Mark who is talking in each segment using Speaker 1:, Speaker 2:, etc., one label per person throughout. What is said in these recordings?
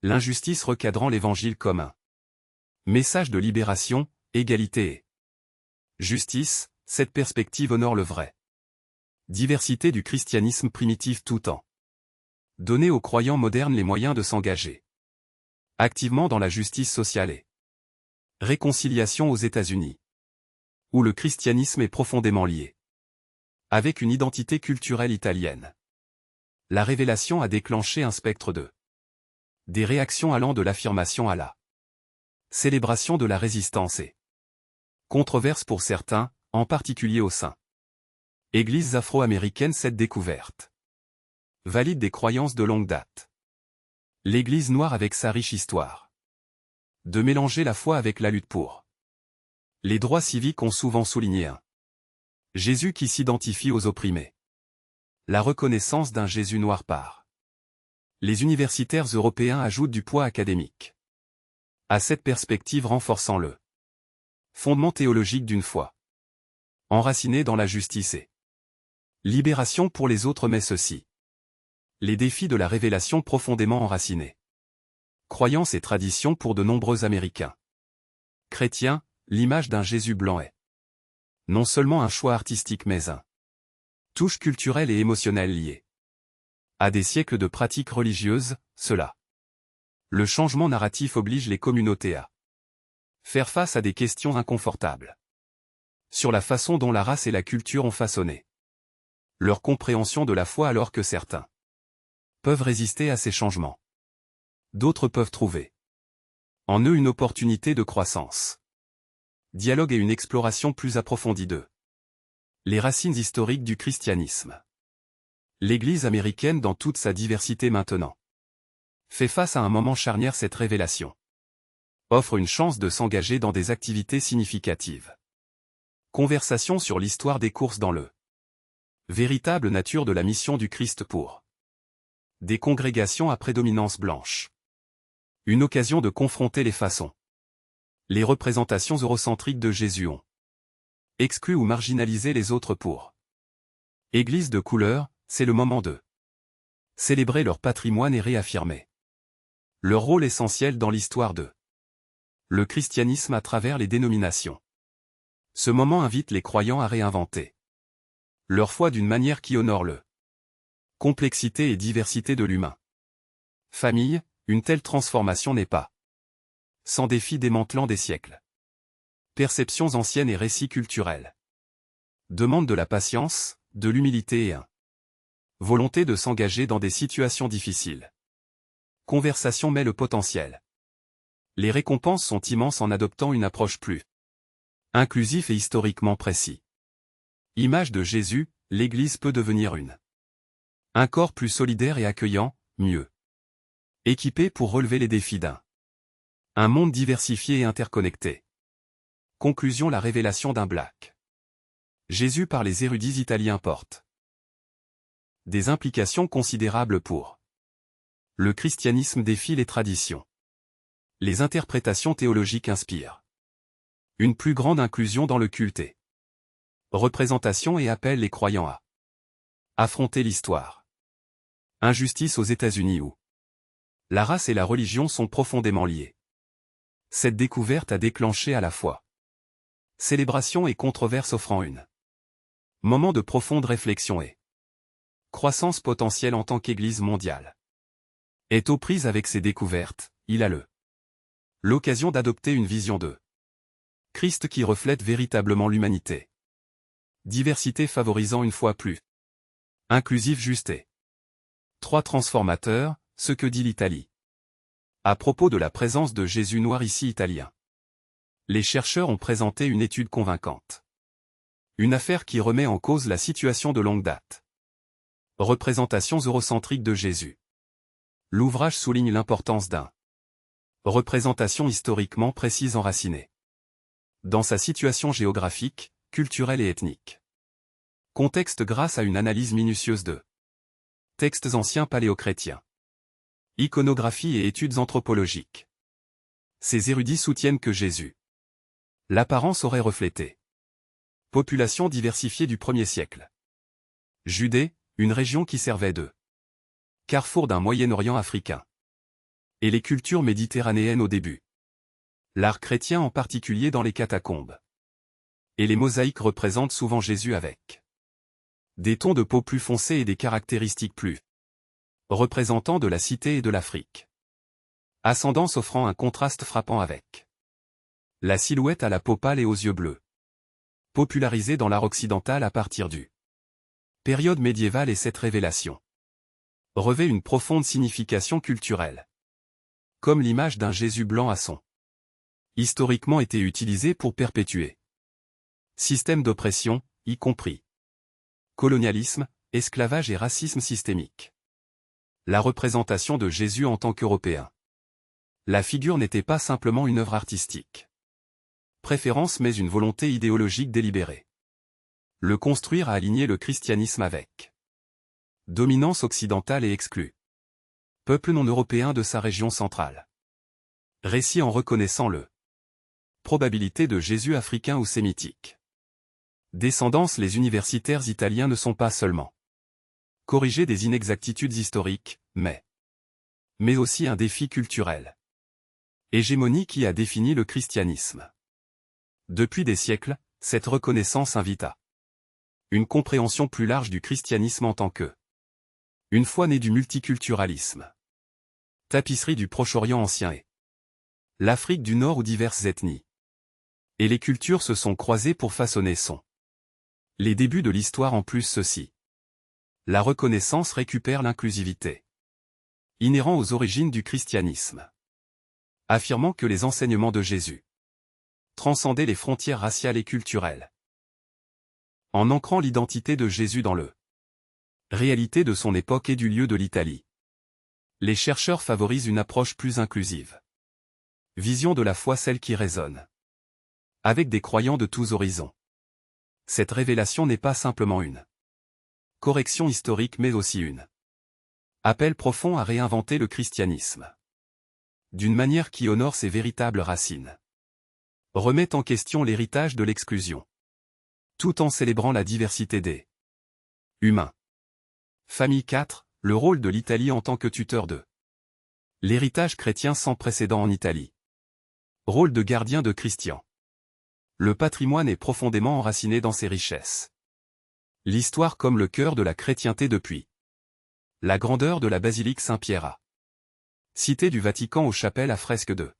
Speaker 1: L'injustice recadrant l'Évangile comme un message de libération, égalité et justice, cette perspective honore le vrai diversité du christianisme primitif tout en donner aux croyants modernes les moyens de s'engager activement dans la justice sociale et réconciliation aux États-Unis, où le christianisme est profondément lié avec une identité culturelle italienne. La révélation a déclenché un spectre de des réactions allant de l'affirmation à la célébration de la résistance et controverse pour certains, en particulier au sein Églises afro-américaines. Cette découverte valide des croyances de longue date. L'Église noire avec sa riche histoire de mélanger la foi avec la lutte pour les droits civiques ont souvent souligné un Jésus qui s'identifie aux opprimés. La reconnaissance d'un Jésus noir par les universitaires européens ajoute du poids académique à cette perspective, renforçant le fondement théologique d'une foi enracinée dans la justice et libération pour les autres, mais ceci les défis de la révélation profondément enracinés. Croyances et traditions pour de nombreux Américains chrétiens, l'image d'un Jésus blanc est non seulement un choix artistique mais un touche culturelle et émotionnelle liée à des siècles de pratiques religieuses. Cela. Le changement narratif oblige les communautés à faire face à des questions inconfortables sur la façon dont la race et la culture ont façonné leur compréhension de la foi, alors que certains peuvent résister à ces changements. D'autres peuvent trouver en eux une opportunité de croissance, dialogue et une exploration plus approfondie de les racines historiques du christianisme. L'Église américaine dans toute sa diversité maintenant fait face à un moment charnière. Cette révélation offre une chance de s'engager dans des activités significatives. Conversation sur l'histoire des courses dans le véritable nature de la mission du Christ pour des congrégations à prédominance blanche. Une occasion de confronter les façons. Les représentations eurocentriques de Jésus ont exclu ou marginalisé les autres pour Églises de couleur. C'est le moment de célébrer leur patrimoine et réaffirmer leur rôle essentiel dans l'histoire de le christianisme à travers les dénominations. Ce moment invite les croyants à réinventer leur foi d'une manière qui honore le complexité et diversité de l'humain. Famille, une telle transformation n'est pas sans défi, démantelant des siècles. Perceptions anciennes et récits culturels. Demande de la patience, de l'humilité et un volonté de s'engager dans des situations difficiles. Conversation met le potentiel. Les récompenses sont immenses en adoptant une approche plus inclusive et historiquement précise. Image de Jésus, l'Église peut devenir un corps plus solidaire et accueillant, mieux équipé pour relever les défis d'un monde diversifié et interconnecté. Conclusion. La révélation d'un Black Jésus par les érudits italiens porte des implications considérables pour le christianisme. Défie les traditions. Les interprétations théologiques inspirent une plus grande inclusion dans le culte et représentation et appellent les croyants à affronter l'histoire. Injustice aux États-Unis où la race et la religion sont profondément liées. Cette découverte a déclenché à la fois célébration et controverse, offrant une moment de profonde réflexion et croissance potentielle. En tant qu'Église mondiale est aux prises avec ces découvertes, il a l'occasion d'adopter une vision de Christ qui reflète véritablement l'humanité. Diversité favorisant une foi plus inclusive, juste et 3 transformateurs, ce que dit l'Italie. À propos de la présence de Jésus noir ici italien. Les chercheurs ont présenté une étude convaincante. Une affaire qui remet en cause la situation de longue date. Représentations eurocentriques de Jésus. L'ouvrage souligne l'importance d'un représentation historiquement précise enracinée dans sa situation géographique, culturelle et ethnique. Contexte grâce à une analyse minutieuse de textes anciens paléochrétiens. Iconographie et études anthropologiques. Ces érudits soutiennent que Jésus l'apparence aurait reflété population diversifiée du 1er siècle. Judée, une région qui servait de carrefour d'un Moyen-Orient africain. Et les cultures méditerranéennes au début. L'art chrétien en particulier dans les catacombes. Et les mosaïques représentent souvent Jésus avec des tons de peau plus foncés et des caractéristiques plus représentant de la cité et de l'Afrique. Ascendance offrant un contraste frappant avec la silhouette à la peau pâle et aux yeux bleus. Popularisée dans l'art occidental à partir du période médiévale et cette révélation revêt une profonde signification culturelle. Comme l'image d'un Jésus blanc à son historiquement été utilisée pour perpétuer système d'oppression, y compris colonialisme, esclavage et racisme systémique. La représentation de Jésus en tant qu'Européen. La figure n'était pas simplement une œuvre artistique. Préférence mais une volonté idéologique délibérée. Le construire a aligné le christianisme avec dominance occidentale et exclue. Peuple non européen de sa région centrale. Récit en reconnaissant le probabilité de Jésus africain ou sémitique. Descendance. Les universitaires italiens ne sont pas seulement corriger des inexactitudes historiques, mais aussi un défi culturel. Hégémonie qui a défini le christianisme. Depuis des siècles, cette reconnaissance invite à une compréhension plus large du christianisme en tant que une foi née du multiculturalisme. Tapisserie du Proche-Orient ancien et l'Afrique du Nord ou diverses ethnies. Et les cultures se sont croisées pour façonner les débuts de l'histoire en plus ceci. La reconnaissance récupère l'inclusivité inhérent aux origines du christianisme. Affirmant que les enseignements de Jésus transcendaient les frontières raciales et culturelles. En ancrant l'identité de Jésus dans le réalité de son époque et du lieu de l'Italie. Les chercheurs favorisent une approche plus inclusive. Vision de la foi celle qui résonne avec des croyants de tous horizons. Cette révélation n'est pas simplement une correction historique mais aussi une appel profond à réinventer le christianisme d'une manière qui honore ses véritables racines. Remet en question l'héritage de l'exclusion, tout en célébrant la diversité des humains. Famille 4, le rôle de l'Italie en tant que tuteur de l'héritage chrétien sans précédent en Italie. Rôle de gardien de Christian. Le patrimoine est profondément enraciné dans ses richesses. L'histoire comme le cœur de la chrétienté depuis la grandeur de la basilique Saint-Pierre à Cité du Vatican aux chapelles à fresques de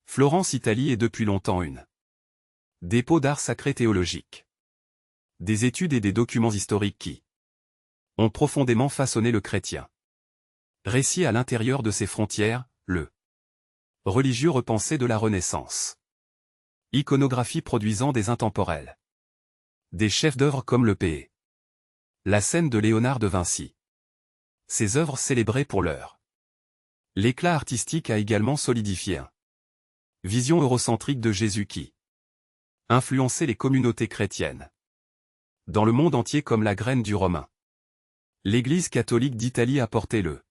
Speaker 1: Florence, Italie est depuis longtemps une dépôt d'art sacré théologique. Des études et des documents historiques qui ont profondément façonné le chrétien. Récit à l'intérieur de ses frontières, le religieux repensé de la Renaissance. Iconographie produisant des intemporels. Des chefs-d'œuvre comme le P. La scène de Léonard de Vinci. Ses œuvres célébrées pour leur l'éclat artistique a également solidifié un vision eurocentrique de Jésus qui influençait les communautés chrétiennes dans le monde entier comme la graine du romain. L'Église catholique d'Italie a porté le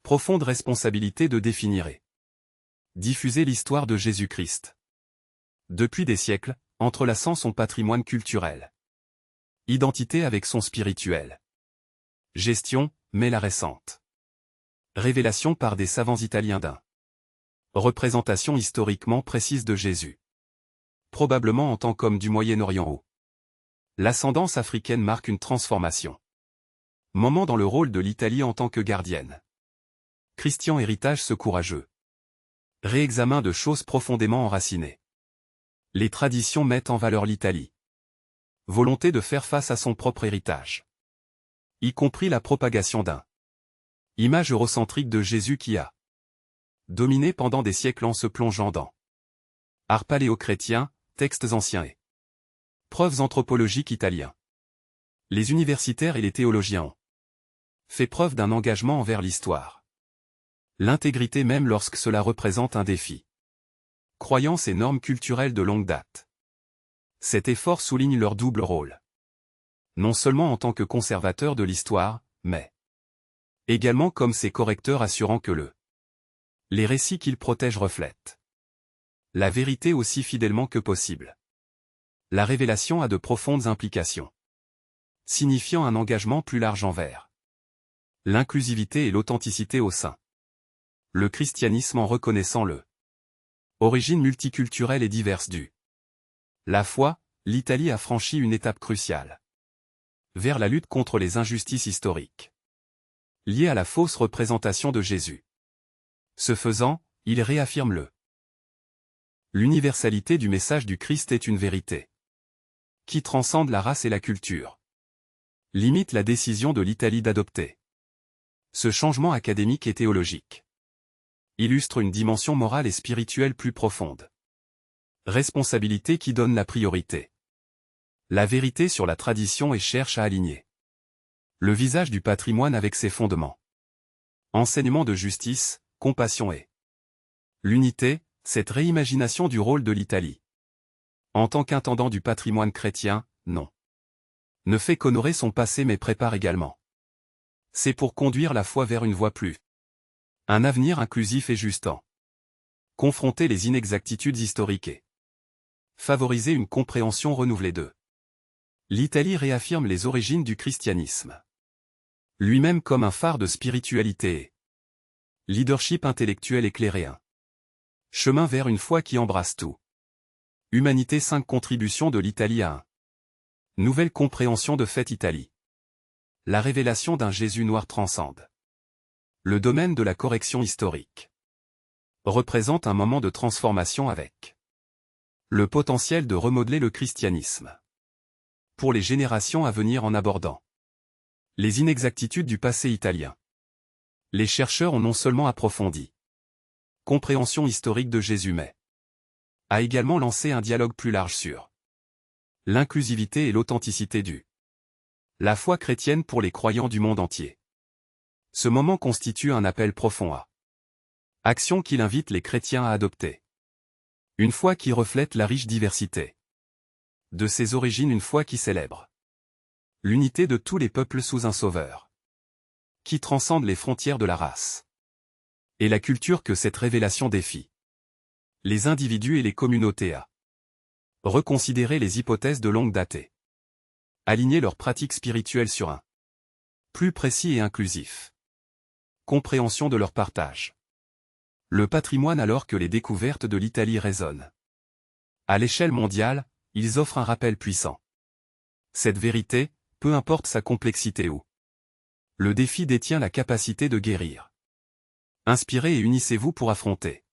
Speaker 1: profonde responsabilité de définir et diffuser l'histoire de Jésus-Christ. Depuis des siècles, entrelaçant son patrimoine culturel, identité avec son spirituel, gestion, mais la récente révélation par des savants italiens d'un représentation historiquement précise de Jésus. Probablement en tant qu'homme du Moyen-Orient où l'ascendance africaine marque une transformation. Moment dans le rôle de l'Italie en tant que gardienne. Christian héritage ce courageux réexamen de choses profondément enracinées. Les traditions mettent en valeur l'Italie. Volonté de faire face à son propre héritage. Y compris la propagation d'un image eurocentrique de Jésus qui a dominé pendant des siècles en se plongeant dans art paléo-chrétien, textes anciens et preuves anthropologiques italiens. Les universitaires et les théologiens ont fait preuve d'un engagement envers l'histoire. L'intégrité même lorsque cela représente un défi. Croyances et normes culturelles de longue date. Cet effort souligne leur double rôle. Non seulement en tant que conservateurs de l'histoire, mais également comme ses correcteurs assurant que les récits qu'ils protègent reflètent la vérité aussi fidèlement que possible. La révélation a de profondes implications, signifiant un engagement plus large envers l'inclusivité et l'authenticité au sein le christianisme en reconnaissant le origine multiculturelle et diverse du la foi, l'Italie a franchi une étape cruciale vers la lutte contre les injustices historiques liées à la fausse représentation de Jésus. Ce faisant, il réaffirme l'universalité du message du Christ est une vérité qui transcende la race et la culture. Limite la décision de l'Italie d'adopter ce changement académique et théologique. Illustre une dimension morale et spirituelle plus profonde. Responsabilité qui donne la priorité. La vérité sur la tradition et cherche à aligner le visage du patrimoine avec ses fondements. Enseignement de justice, compassion et l'unité, cette réimagination du rôle de l'Italie en tant qu'intendant du patrimoine chrétien, non. Ne fait qu'honorer son passé mais prépare également. C'est pour conduire la foi vers une voie plus. Un avenir inclusif et justant. Confronter les inexactitudes historiques et favoriser une compréhension renouvelée de l'Italie réaffirme les origines du christianisme. Lui-même comme un phare de spiritualité et leadership intellectuel éclairéen. Chemin vers une foi qui embrasse tout. Humanité 5 contributions de l'Italie à un. Nouvelle compréhension de Fête Italie. La révélation d'un Jésus noir transcende le domaine de la correction historique. Représente un moment de transformation avec le potentiel de remodeler le christianisme pour les générations à venir en abordant les inexactitudes du passé italien. Les chercheurs ont non seulement approfondi compréhension historique de Jésus mais a également lancé un dialogue plus large sur l'inclusivité et l'authenticité du la foi chrétienne pour les croyants du monde entier. Ce moment constitue un appel profond à action qu'il invite les chrétiens à adopter. Une foi qui reflète la riche diversité de ses origines, une foi qui célèbre l'unité de tous les peuples sous un sauveur qui transcende les frontières de la race et la culture que cette révélation défie. Les individus et les communautés à reconsidérer les hypothèses de longue date et aligner leurs pratiques spirituelles sur un plus précis et inclusif. Compréhension de leur partage. Le patrimoine alors que les découvertes de l'Italie résonnent à l'échelle mondiale, ils offrent un rappel puissant. Cette vérité, peu importe sa complexité ou le défi détient la capacité de guérir. Inspirez et unissez-vous pour affronter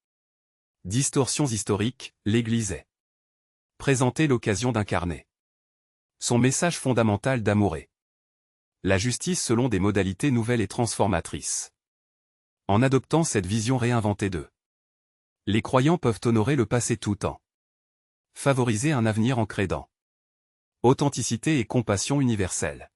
Speaker 1: distorsions historiques, l'Église est présentée l'occasion d'incarner son message fondamental d'amour et la justice selon des modalités nouvelles et transformatrices. En adoptant cette vision réinventée les croyants peuvent honorer le passé tout en favoriser un avenir ancré dans authenticité et compassion universelle.